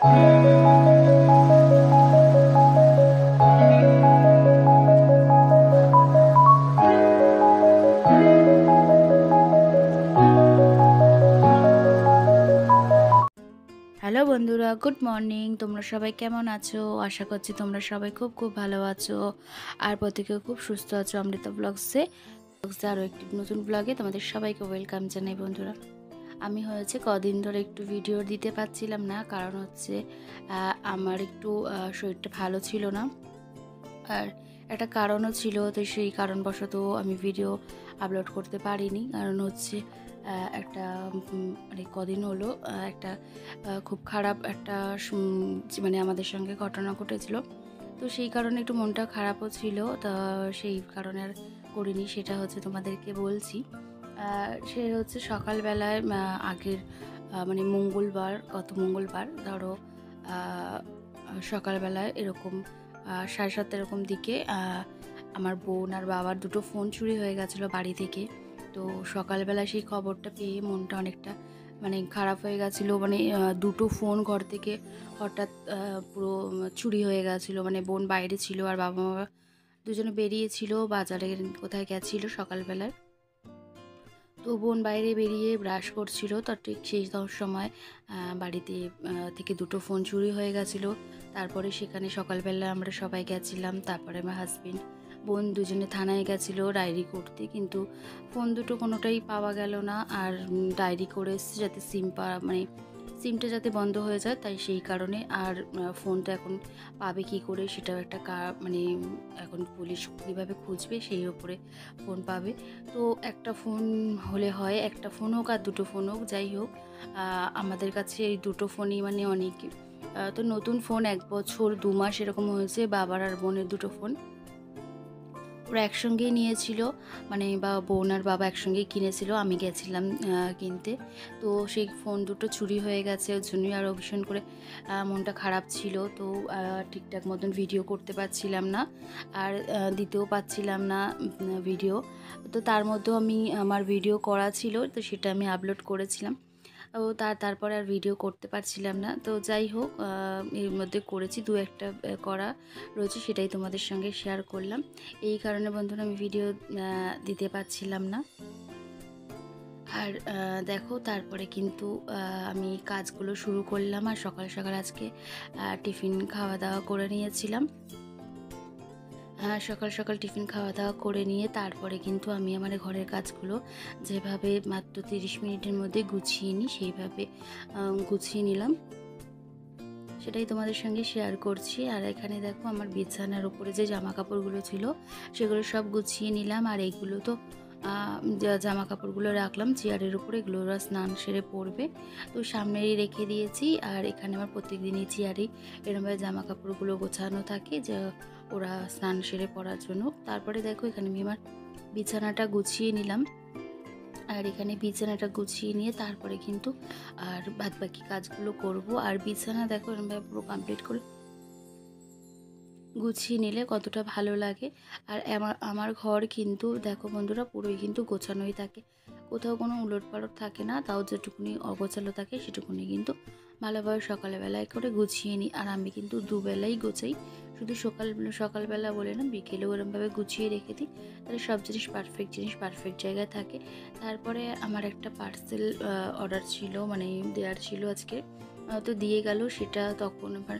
Hello বন্ধুরা, good morning. তোমরা সবাই কেমন আছো? আশা করছি তোমরা সবাই খুব খুব ভালো আছো আর প্রত্যেকে খুব সুস্থ আছো। অমৃতা ব্লগসে আরও একটি নতুন ব্লগে তোমাদের সবাইকে ওয়েলকাম জানাই। বন্ধুরা, আমি হয়েছে কদিন ধরে একটু ভিডিও দিতে পারছিলাম না, কারণ হচ্ছে আমার একটু শরীরটা ভালো ছিল না, আর একটা কারণও ছিল। তো সেই কারণবশত আমি ভিডিও আপলোড করতে পারিনি। কারণ হচ্ছে একটা মানে কদিন হলো একটা খুব খারাপ একটা মানে আমাদের সঙ্গে ঘটনা ঘটেছিল। তো সেই কারণে একটু মনটা খারাপও ছিল, তা সেই কারণে আর করিনি। সেটা হচ্ছে তোমাদেরকে বলছি। সে হচ্ছে সকালবেলায় আগের মানে মঙ্গলবার, গত মঙ্গলবার ধরো সকালবেলায় এরকম 7:30 এরকম দিকে আমার বোন আর বাবার দুটো ফোন চুরি হয়ে গেছিলো বাড়ি থেকে। তো সকালবেলা সেই খবরটা পেয়ে মনটা অনেকটা মানে খারাপ হয়ে গেছিলো। মানে দুটো ফোন ঘর থেকে হঠাৎ পুরো চুরি হয়ে গেছিলো। মানে বোন বাইরে ছিল আর বাবা মা দুজনে বেরিয়েছিল, বাজারে কোথায় গেছিলো সকালবেলায়। তো বোন বাইরে বেরিয়ে ব্রাশ করছিল, তার ঠিক সেই সময় বাড়িতে থেকে দুটো ফোন চুরি হয়ে গেছিলো। তারপরে সেখানে সকালবেলা আমরা সবাই গেছিলাম। তারপরে আমার হাজবেন্ড, বোন দুজনে থানায় গেছিলো ডায়েরি করতে, কিন্তু ফোন দুটো কোনোটাই পাওয়া গেল না। আর ডায়েরি করে এসছে যাতে মানে সিমটা যাতে বন্ধ হয়ে যায়, তাই সেই কারণে। আর ফোনটা এখন পাবে কি করে সেটাও একটা মানে এখন পুলিশ কীভাবে খুঁজবে সেই ওপরে ফোন পাবে। তো একটা ফোন হলে হয়, একটা ফোন হোক আর দুটো ফোন হোক, যাই হোক আমাদের কাছে এই দুটো ফোনই মানে অনেক। তো নতুন ফোন 1 বছর 2 মাস এরকম হয়েছে। বাবার আর বোনের দুটো ফোন ওরা একসঙ্গেই নিয়েছিল, মানে বা বোন আর বাবা একসঙ্গেই কিনেছিল, আমি গেছিলাম কিনতে। তো সেই ফোন দুটো চুরি হয়ে গেছে, ওর জন্যই আরও ভীষণ করে মনটা খারাপ ছিল। তো ঠিকঠাক মতন ভিডিও করতে পারছিলাম না, আর দিতেও পারছিলাম না ভিডিও। তো তার মধ্যেও আমার ভিডিও করা ছিল, তো সেটা আমি আপলোড করেছিলাম। ও তারপরে আর ভিডিও করতে পারছিলাম না। তো যাই হোক, এর মধ্যে করেছি 2-একটা করা রয়েছে, সেটাই তোমাদের সঙ্গে শেয়ার করলাম। এই কারণে বন্ধুরা আমি ভিডিও দিতে পারছিলাম না। আর দেখো, তারপরে কিন্তু আমি কাজগুলো শুরু করলাম। আর সকাল সকাল আজকে টিফিন খাওয়া দাওয়া করে নিয়েছিলাম। সকাল সকাল টিফিন খাওয়া দাওয়া করে নিয়ে তারপরে কিন্তু আমি আমার ঘরের কাজগুলো যেভাবে মাত্র 30 মিনিটের মধ্যে গুছিয়ে নিই, সেইভাবে গুছিয়ে নিলাম, সেটাই তোমাদের সঙ্গে শেয়ার করছি। আর এখানে দেখো, আমার বিছানার উপরে যে জামা কাপড়গুলো ছিল সেগুলো সব গুছিয়ে নিলাম। আর এইগুলো তো জামা কাপড়গুলো রাখলাম চেয়ারের উপরে, এগুলো ওরা স্নান সেরে পরবে, তো সামনেই রেখে দিয়েছি। আর এখানে আমার প্রত্যেক দিনই চেয়ারেই এরমভাবে জামা কাপড়গুলো গোছানো থাকে, যে ওরা স্নান সেরে পরার জন্য। তারপরে দেখো, এখানে আমি আমার বিছানাটা গুছিয়ে নিলাম। আর এখানে বিছানাটা গুছিয়ে নিয়ে তারপরে কিন্তু আর বাদবাকি কাজগুলো করব। আর বিছানা দেখো এরকমভাবে পুরো কমপ্লিট করে গুছিয়ে নিলে কতটা ভালো লাগে। আর আমার ঘর কিন্তু দেখো বন্ধুরা, পুরোই কিন্তু গোছানোই থাকে, কোথাও কোনো উলটপালট থাকে না। তাও যেটুকুনি অগোছালো থাকে সেটুকুনি কিন্তু ভালোভাবে সকালবেলায় করে গুছিয়ে নিই। আর আমি কিন্তু দুবেলাই গোছাই, শুধু সকালবেলা বলে না, বিকেলেও এরমভাবে গুছিয়ে রেখে দিই, তাহলে সব জিনিস পারফেক্ট জায়গায় থাকে। তারপরে আমার একটা পার্সেল অর্ডার ছিল, মানে দেওয়ার ছিল আজকে, তো দিয়ে গেল। সেটা তখন আমার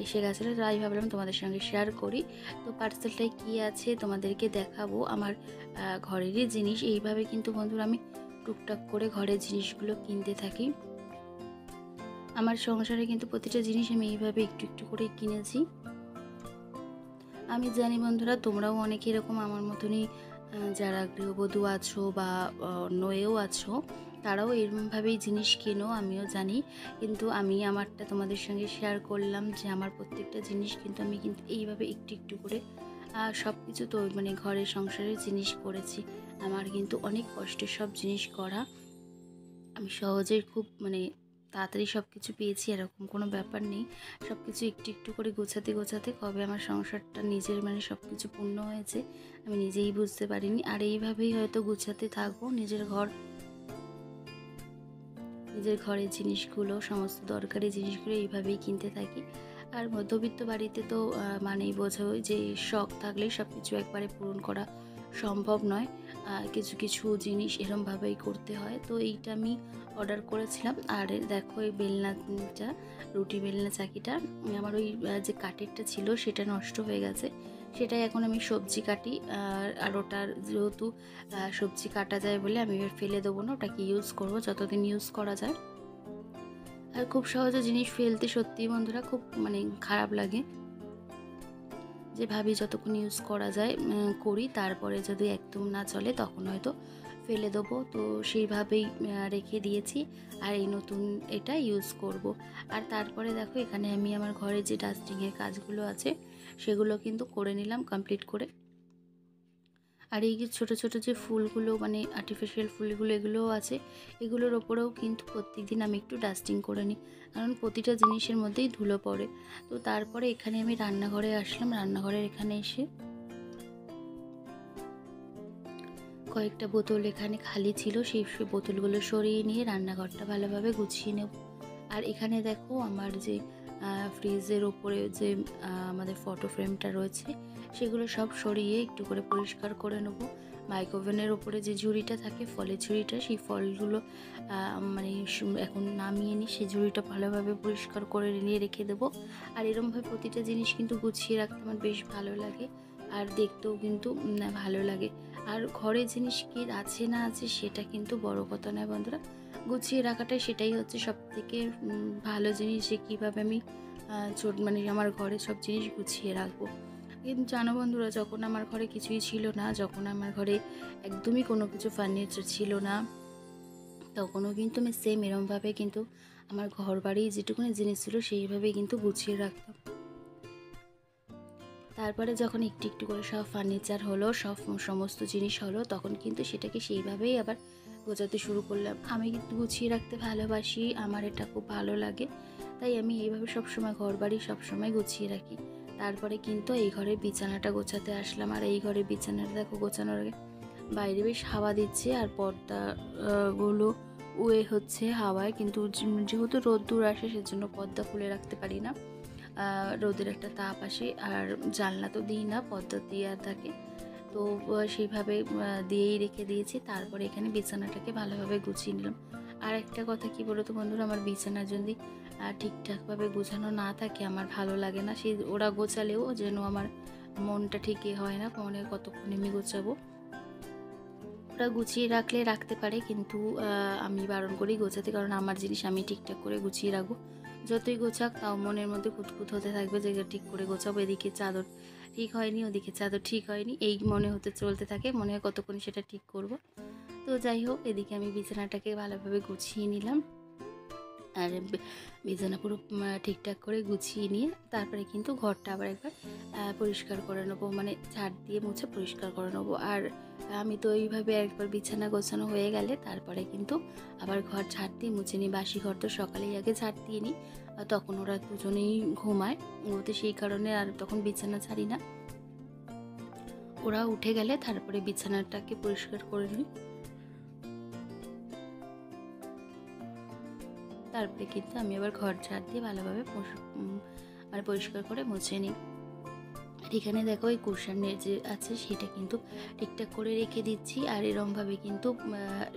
এসে গেছিলো, তাই ভাবলাম তোমাদের সঙ্গে শেয়ার করি। তো পার্সেলটায় কী আছে তোমাদেরকে দেখাবো। আমার ঘরেরই জিনিস, এইভাবে কিন্তু বন্ধুরা আমি টুকটাক করে ঘরের জিনিসগুলো কিনতে থাকি। আমার সংসারে কিন্তু প্রতিটা জিনিস আমি এইভাবে একটু একটু করে কিনেছি। আমি জানি বন্ধুরা, তোমরাও অনেকে এরকম আমার মতনই যারা গৃহবধূ আছো বা অন্যও আছো, তারাও এরকমভাবেই জিনিস কেনো, আমিও জানি। কিন্তু আমি আমারটা তোমাদের সঙ্গে শেয়ার করলাম, যে আমার প্রত্যেকটা জিনিস কিন্তু আমি কিন্তু এইভাবে একটু একটু করে সব কিছু তো মানে ঘরের সংসারের জিনিস করেছি। আমার কিন্তু অনেক কষ্টের সব জিনিস করা, আমি সহজেই খুব মানে তাড়াতাড়ি সব কিছু পেয়েছি এরকম কোনো ব্যাপার নেই। সব কিছু একটু একটু করে গোছাতে গোছাতে কবে আমার সংসারটা নিজের মানে সব কিছু পূর্ণ হয়েছে আমি নিজেই বুঝতে পারিনি। আর এইভাবেই হয়তো গোছাতে থাকবো, নিজের ঘরের জিনিসগুলো, সমস্ত দরকারি জিনিসগুলো এইভাবেই কিনতে থাকি। আর মধ্যবিত্ত বাড়িতে তো মানেই বোঝো যে শখ থাকলেই সব কিছু একবারে পূরণ করা সম্ভব নয়। কিছু কিছু জিনিস এরমভাবেই করতে হয়। তো এইটা আমি অর্ডার করেছিলাম। আর দেখো এই বেলনাটা, রুটি বেলনা চাকিটা, আমার ওই যে কাঠেরটা ছিল সেটা নষ্ট হয়ে গেছে। সেটাই এখন আমি সবজি কাটি। আর ওটার যেহেতু সবজি কাটা যায় বলে আমি এবার ফেলে দেবো না, ওটাকে ইউজ করব যতদিন ইউজ করা যায়। আর খুব সহজে জিনিস ফেলতে সত্যিই বন্ধুরা খুব মানে খারাপ লাগে, যে ভাবি যতক্ষণ ইউজ করা যায় করি, তারপরে যদি একদম না চলে তখন হয়তো ফেলে দেবো। তো সেইভাবেই রেখে দিয়েছি। আর এই নতুন এটা ইউজ করব। আর তারপরে দেখো এখানে আমি আমার ঘরে যে ডাস্টিংয়ের কাজগুলো আছে সেগুলো কিন্তু করে নিলাম কমপ্লিট করে। আর এই যে ছোটো ছোটো যে ফুলগুলো মানে আর্টিফিশিয়াল ফুলগুলো এগুলোও আছে, এগুলোর ওপরেও কিন্তু প্রত্যেকদিন আমি একটু ডাস্টিং করে নিই, কারণ প্রতিটা জিনিসের মধ্যেই ধুলো পড়ে। তো তারপরে এখানে আমি রান্নাঘরে আসলাম। রান্নাঘরের এখানে এসে কয়েকটা বোতল এখানে খালি ছিল, সেই বোতলগুলো সরিয়ে নিয়ে রান্নাঘরটা ভালোভাবে গুছিয়ে নেব। আর এখানে দেখো আমার যে ফ্রিজের ওপরে যে আমাদের ফটো ফ্রেমটা রয়েছে সেগুলো সব সরিয়ে একটু করে পরিষ্কার করে নেব। মাইক্রোওভেনের ওপরে যে ঝুড়িটা থাকে, ফলের ঝুড়িটা, সেই ফলগুলো মানে এখন নামিয়ে নিই, সেই ঝুড়িটা ভালোভাবে পরিষ্কার করে নিয়ে রেখে দেবো। আর এরমভাবে প্রতিটা জিনিস কিন্তু গুছিয়ে রাখতে আমার বেশ ভালো লাগে, আর দেখতেও কিন্তু ভালো লাগে। আর ঘরে জিনিস কি আছে না আছে সেটা কিন্তু বড় কথা নয় বন্ধুরা, গুছিয়ে রাখাটাই সেটাই হচ্ছে সবথেকে ভালো জিনিস, যে কীভাবে আমি মানে আমার ঘরে সব জিনিস গুছিয়ে রাখবো। কিন্তু জানো বন্ধুরা, যখন আমার ঘরে কিছুই ছিল না, যখন আমার ঘরে একদমই কোনো কিছু ফার্নিচার ছিল না, তখনও কিন্তু আমি সেম এরমভাবে কিন্তু আমার ঘর বাড়ি যেটুকুনি জিনিস ছিল সেইভাবেই কিন্তু গুছিয়ে রাখতাম। তারপরে যখন একটু একটু করে সব ফার্নিচার হলো, সমস্ত জিনিস হলো, তখন কিন্তু সেটাকে সেইভাবেই আবার গোছাতে শুরু করলাম। আমি কিন্তু গুছিয়ে রাখতে ভালোবাসি, আমার এটা খুব ভালো লাগে, তাই আমি এইভাবে সবসময় ঘর বাড়ি সবসময় গুছিয়ে রাখি। তারপরে কিন্তু এই ঘরের বিছানাটা গোছাতে আসলাম। আর এই ঘরের বিছানাটা দেখো গোছানোর আগে বাইরে বেশ হাওয়া দিচ্ছে, আর পর্দা গুলো উয়ে হচ্ছে হাওয়ায়, কিন্তু যেহেতু রোদ্দুর আসে সেজন্য পর্দা খুলে রাখতে পারি না, রোদের একটা তাপ আসে। আর জানলা তো দিই না, পর্দা দেওয়া থাকে, তো সেইভাবে দিয়েই রেখে দিয়েছি। তারপরে এখানে বিছানাটাকে ভালোভাবে গুছিয়ে নিলাম। আর একটা কথা কি বলতো বন্ধুরা, আমার বিছানা যদি ঠিকঠাকভাবে গোছানো না থাকে আমার ভালো লাগে না। সেই ওরা গোছালেও যেন আমার মনটা ঠিকই হয় না, মনে কতক্ষণ আমি গোছাবো। ওরা গুছিয়ে রাখলে রাখতে পারে, কিন্তু আমি বারণ করি গোছাতে, কারণ আমার জিনিস আমি ঠিকঠাক করে গুছিয়ে রাখবো। যতই গোছাক তাও মনের মধ্যে খুঁতখুত হতে থাকবে যে ঠিক করে গোছাবো, এদিকে চাদর ঠিক হয়নি, ওদিকে চাদর ঠিক হয়নি, এই মনে হতে চলতে থাকে, মনে হয় কতক্ষণ সেটা ঠিক করব। তো যাই হোক, এদিকে আমি বিছানাটাকে ভালোভাবে গুছিয়ে নিলাম। আর বিছানা পুরো ঠিকঠাক করে গুছিয়ে নিয়ে তারপরে কিন্তু ঘরটা আবার একবার পরিষ্কার করে নেবো, মানে ঝাড় দিয়ে মুছে পরিষ্কার করে নেবো। আর আমি তো এইভাবে একবার বিছানা গোছানো হয়ে গেলে তারপরে কিন্তু আবার ঘর ঝাড় দিয়ে মুছে নিই। বাসি ঘর তো সকালেই আগে ঝাড় দিয়ে নিই, তখন ওরা দুজনেই ঘুমায়, তো সেই কারণে আর তখন বিছানা ছাড়ি না। ওরা উঠে গেলে তারপরে বিছানাটাকে পরিষ্কার করে নিই। তারপরে কিন্তু আমি আবার ঘর ঝাড় দিয়ে ভালোভাবে মানে পরিষ্কার করে মুছে নিই। আর এখানে দেখো এই কুশনের যে আছে সেটা কিন্তু ঠিকঠাক করে রেখে দিচ্ছি, আর এরমভাবে কিন্তু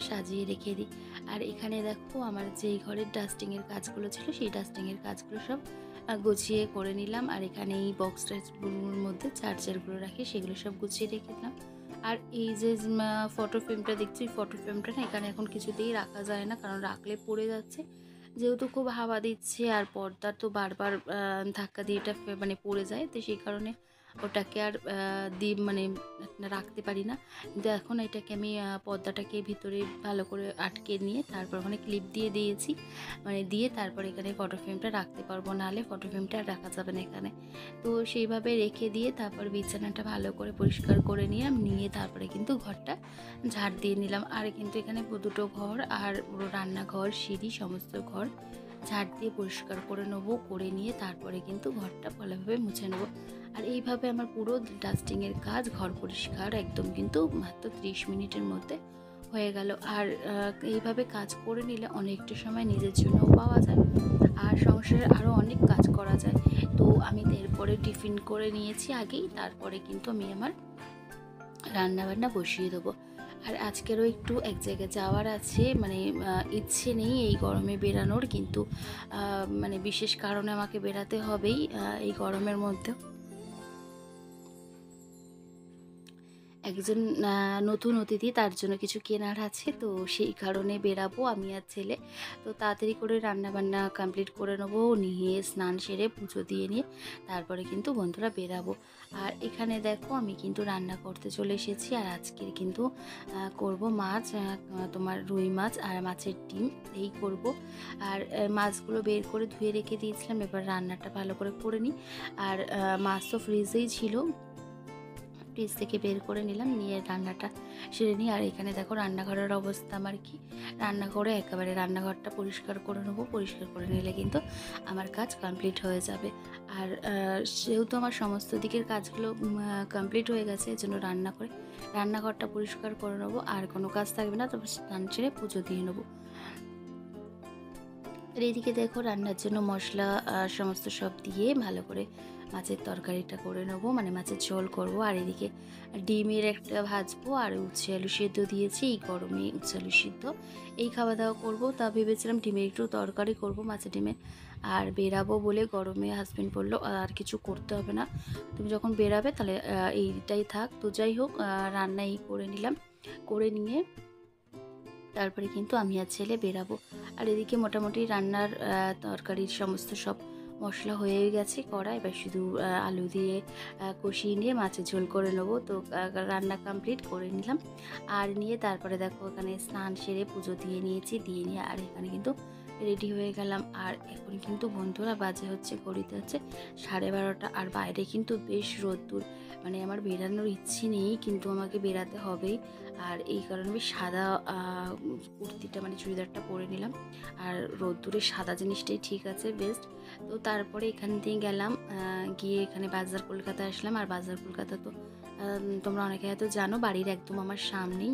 সাজিয়ে রেখে দিই। আর এখানে দেখো আমার যেই ঘরের ডাস্টিংয়ের কাজগুলো ছিল সেই ডাস্টিংয়ের কাজগুলো সব গুছিয়ে করে নিলাম। আর এখানে এই বক্সটাগুলোর মধ্যে চার্জারগুলো রাখি সেগুলো সব গুছিয়ে রেখে দিলাম। আর এই যে ফটো ফ্রেমটা দেখছি, ফটো ফ্রেমটা না এখানে এখন কিছুতেই রাখা যায় না, কারণ রাখলে পড়ে যাচ্ছে, যেহেতু খুব হাওয়া দিচ্ছে, আর পর্দা তো বারবার ধাক্কা দিয়ে এটা মানে পড়ে যায়, তো সেই কারণে ওটাকে আর মানে রাখতে পারি না। কিন্তু এখন এটাকে আমি পর্দাটাকে ভিতরে ভালো করে আটকে নিয়ে তারপর ওখানে ক্লিপ দিয়ে দিয়েছি, মানে দিয়ে তারপর এখানে ফটো ফ্রেমটা রাখতে পারবো, নাহলে ফটো ফ্রেমটা আর রাখা যাবে না এখানে। তো সেইভাবে রেখে দিয়ে তারপর বিছানাটা ভালো করে পরিষ্কার করে নিয়ে তারপরে কিন্তু ঘরটা ঝাড় দিয়ে নিলাম। আর কিন্তু এখানে দুটো ঘর আর পুরো রান্নাঘর, সিঁড়ি, সমস্ত ঘর ঝাড় দিয়ে পরিষ্কার করে নেবো, করে নিয়ে তারপরে কিন্তু ঘরটা ভালোভাবে মুছে নেবো। আর এইভাবে আমার পুরো ডাস্টিংয়ের কাজ, ঘর পরিষ্কার একদম কিন্তু মাত্র 30 মিনিটের মধ্যে হয়ে গেল। আর এইভাবে কাজ করে নিলে অনেকটা সময় নিজের জন্যও পাওয়া যায়, আর সংসারে আরও অনেক কাজ করা যায়। তো আমি এরপরে টিফিন করে নিয়েছি আগেই, তারপরে কিন্তু আমি আমার রান্নাবান্না বসিয়ে দেবো। আর আজকেরও একটু এক জায়গায় যাওয়ার আছে, মানে ইচ্ছে নেই এই গরমে বেরানোর, কিন্তু মানে বিশেষ কারণে আমাকে বেরাতে হবেই এই গরমের মধ্যে। একজন নতুন অতিথি, তার জন্য কিছু কেনার আছে, তো সেই কারণে বেরাবো আমি আর ছেলে। তো তাড়াতাড়ি করে রান্নাবান্না কমপ্লিট করে নেবো, নিয়ে স্নান সেরে পুজো দিয়ে নিয়ে তারপরে কিন্তু বন্ধুরা বেরাবো। আর এখানে দেখো আমি কিন্তু রান্না করতে চলে এসেছি। আর আজকের কিন্তু করব মাছ, তোমার রুই মাছ আর মাছের ডিম এই করব। আর মাছগুলো বের করে ধুয়ে রেখে দিয়েছিলাম, এবার রান্নাটা ভালো করে করে নিই। আর মাছ তো ফ্রিজেই ছিল, ফ্রিজ থেকে বের করে নিলাম, নিয়ে রান্নাটা সেরে নিই। আর এখানে দেখো রান্নাঘরের অবস্থা আমার কি, রান্না করে একেবারে রান্নাঘরটা পরিষ্কার করে নেবো, পরিষ্কার করে নিলে কিন্তু আমার কাজ কমপ্লিট হয়ে যাবে। আর সেহেতু আমার সমস্ত দিকের কাজগুলো কমপ্লিট হয়ে গেছে, এই জন্য রান্নাঘরটা পরিষ্কার করে নেবো, আর কোনো কাজ থাকবে না, তবে স্নান ছেড়ে পুজো দিয়ে নেবো। আর এদিকে দেখো রান্নার জন্য মশলা সমস্ত সব দিয়ে ভালো করে মাছের তরকারিটা করে নেবো, মানে মাছের ঝোল করব। আর এদিকে ডিমের একটা ভাজবো, আর উচ্ছে আলু সেদ্ধ দিয়েছি, এই গরমে উচ্ছে আলু সিদ্ধ এই খাওয়া দাওয়া করবো। তা ভেবেছিলাম ডিমের একটু তরকারি করব, মাছের ডিমে। আর বেরাবো বলে গরমে হাজবেন্ড বললো আর কিছু করতে হবে না, তুমি যখন বেরাবে তাহলে এইটাই থাক। তো যাই হোক, রান্না এই করে নিলাম, করে নিয়ে তারপরে কিন্তু আমি আর ছেলে বেরাবো। আর এদিকে মোটামুটি রান্নার তরকারির সমস্ত সব মশলা হয়ে গেছে কড়া, এবার শুধু আলু দিয়ে কষিয়ে নিয়ে মাছের ঝোল করে নেবো। তো রান্না কমপ্লিট করে নিলাম, আর নিয়ে তারপরে দেখো এখানে স্নান সেরে পুজো দিয়ে নিয়েছি, দিয়ে নিয়ে আর এখানে কিন্তু রেডি হয়ে গেলাম। আর এখন কিন্তু বন্ধুরা বাজে হচ্ছে, ঘড়িতে হচ্ছে 12:30, আর বাইরে কিন্তু বেশ রোদ্দুর, মানে আমার বেরানোর ইচ্ছে নেই কিন্তু আমাকে বেরাতে হবেই। আর এই কারণে আমি সাদা কুর্তিটা মানে চুড়িদারটা পরে নিলাম, আর রোদ্দুরে সাদা জিনিসটাই ঠিক আছে, বেস্ট। তো তারপরে এখান দিয়ে গেলাম, গিয়ে এখানে বাজার কলকাতা আসলাম। আর বাজার কলকাতা তো তোমরা অনেকে হয়তো জানো, বাড়ির একদম আমার সামনেই,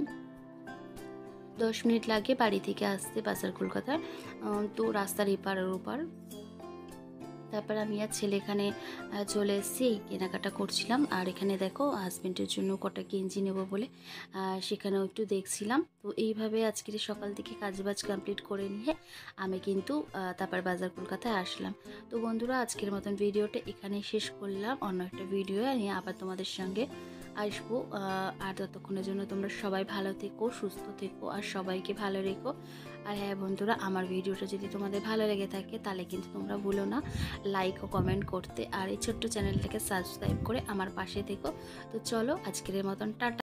10 মিনিট লাগে বাড়ি থেকে আসতে বাজার কলকাতা। তো রাস্তার এপার আর ওপার। তারপর আমি আর ছেলে এখানে চলে এসেছি, এই কেনাকাটা করছিলাম। আর এখানে দেখো হাজব্যান্ডের জন্য কটা গেঞ্জি নেবো বলে সেখানেও একটু দেখছিলাম। তো এইভাবে আজকের সকাল থেকে কাজবাজ কমপ্লিট করে নিয়ে আমি কিন্তু তারপর বাজার কলকাতায় আসলাম। তো বন্ধুরা আজকের মতন ভিডিওটা এখানেই শেষ করলাম, অন্য একটা ভিডিও নিয়ে আবার তোমাদের সঙ্গে আসবো। আর ততক্ষণের জন্য তোমরা সবাই ভালো থেকো, সুস্থ থেকো, আর সবাইকে ভালো রেখো। আর হ্যাঁ বন্ধুরা, আমার ভিডিওটা যদি তোমাদের ভালো লেগে থাকে তাহলে কিন্তু তোমরা ভুলো না লাইক ও কমেন্ট করতে, আর এই ছোট্ট চ্যানেলটাকে সাবস্ক্রাইব করে আমার পাশে থেকো। তো চলো আজকের মতন টাটা।